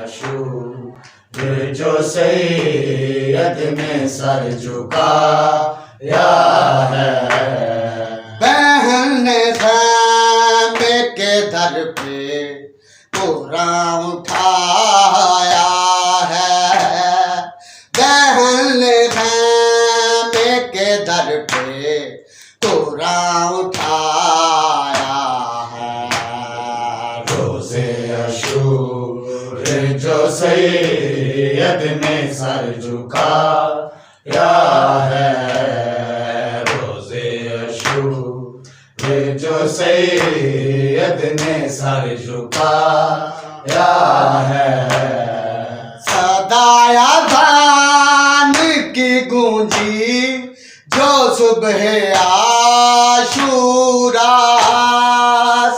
अशूर जो सैयद में सर झुकाया है। बहन ने ख़ैमे के दर पे कुरान उठाया है। बहन ने ख़ैमे के दर पे कुरान उठाया है। रोज़े अशूर जो सैयद ने सर झुकाया है। रोज़े अशूर जो सैयद ने सर झुकाया है। सदाया अज़ान की गूंजी जो सुबह आशूरा।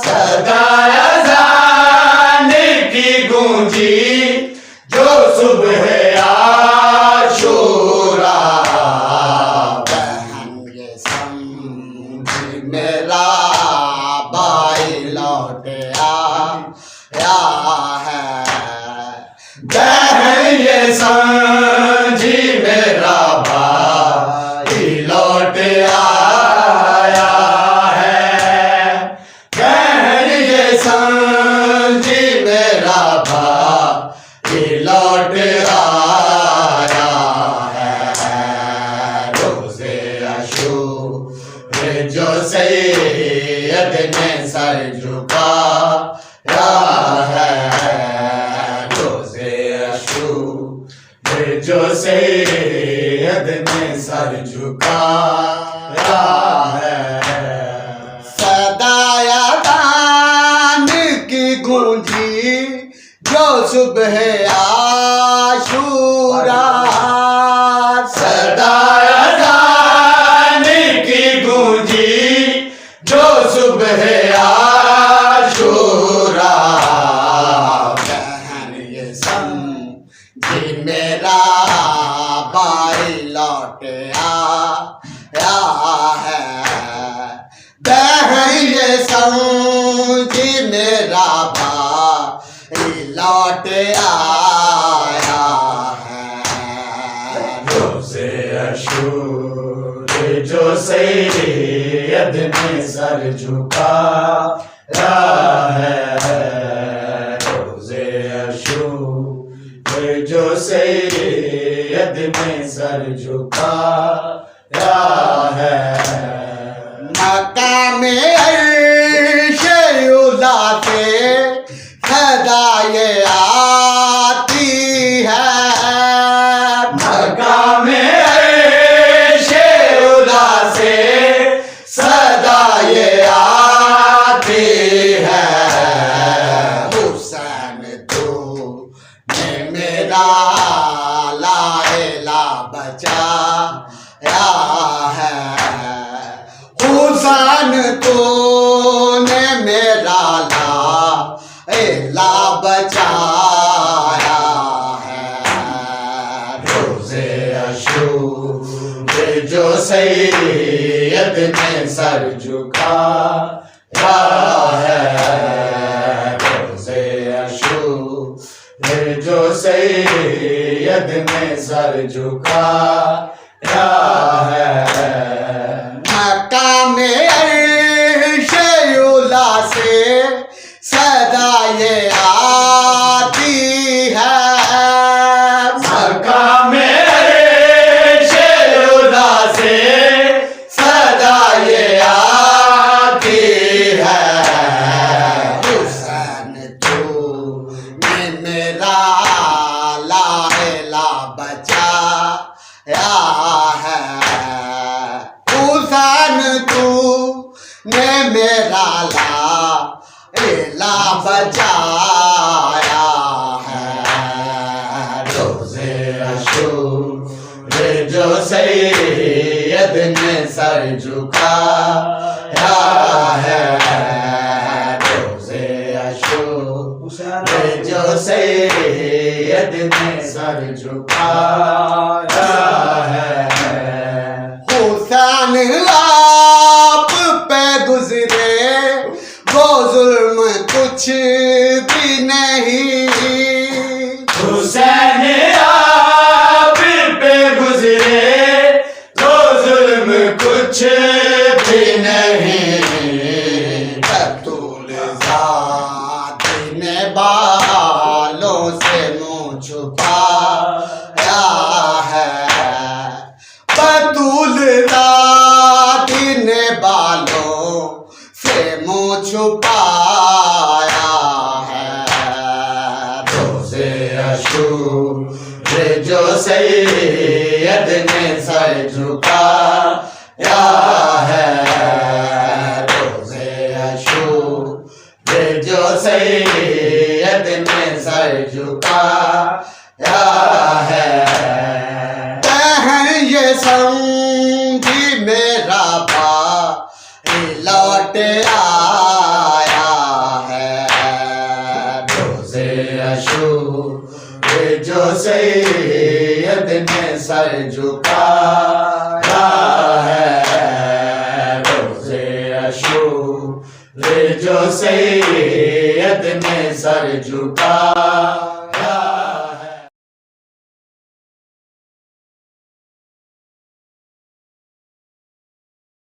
सदाया अज़ान की गूंजी जो सुबह आशूरा। बहन ये समझी मेरा भाई लौट आया है। बहन ये समझी मेरा भाई लौट आया है। बहन ये समझी मेरा भाई लौट आया है। रोज़े अशूर जो सैयद ने सर झुकाया है। रोज़े अशूर जो सैयद ने सर झुकाया है। सदाया अज़ान की गूंजी जो सुबह आशूरा। सदाया अज़ान की गूंजी जो सुबह आशूरा। बहन ये समझी मेरा भाई लौट आया है। बहन ये समझी मेरा भाई लौट आया है। रोज़े अशूर जो सैयद ने सर झुकाया है। रोज़े अशूर जो सैयद ने सर झुकाया है। मक्का में अर्श उला से सदाए आती है। मक्का में अर्श उला से सदाए आती है। हुसैन तू ने मेरा लाएला बचाया है। हुसैन तूने मेरा लाएला बचाया है। रोज़े अशूर जो सैयद ने सर झुकाया है। रोज़े अशूर जो सैयद ने सर झुकाया है। मक्का में अर्श उला से सदाए आती है। मक्का में अर्श उला से सदाए आती है। हुसैन तू ने मेरा लाएला बचाया है। हुसैन तू ने मेरा लाएला बचाया है। रोज़े अशूर जो सैयद ने सर झुकाया है। रोज़े अशूर जो सैयद ने सर झुकाया है। हुसैन आप पे गुजरे वो जुल्म कुछ भी नहीं। छुपाया है। बतूल दादी ने बालों से मुँह छुपाया है। रोज़े अशूर जो सैयद ने सर झुकाया है। रोज़े अशूर जो सैयद ने सर झुकाया है। ये समझी मेरा भाई लौट आया है। रोज़े अशूर जो सैयद ने सर झुकाया है। रोज़े अशूर जो सैयद ने सर झुकाया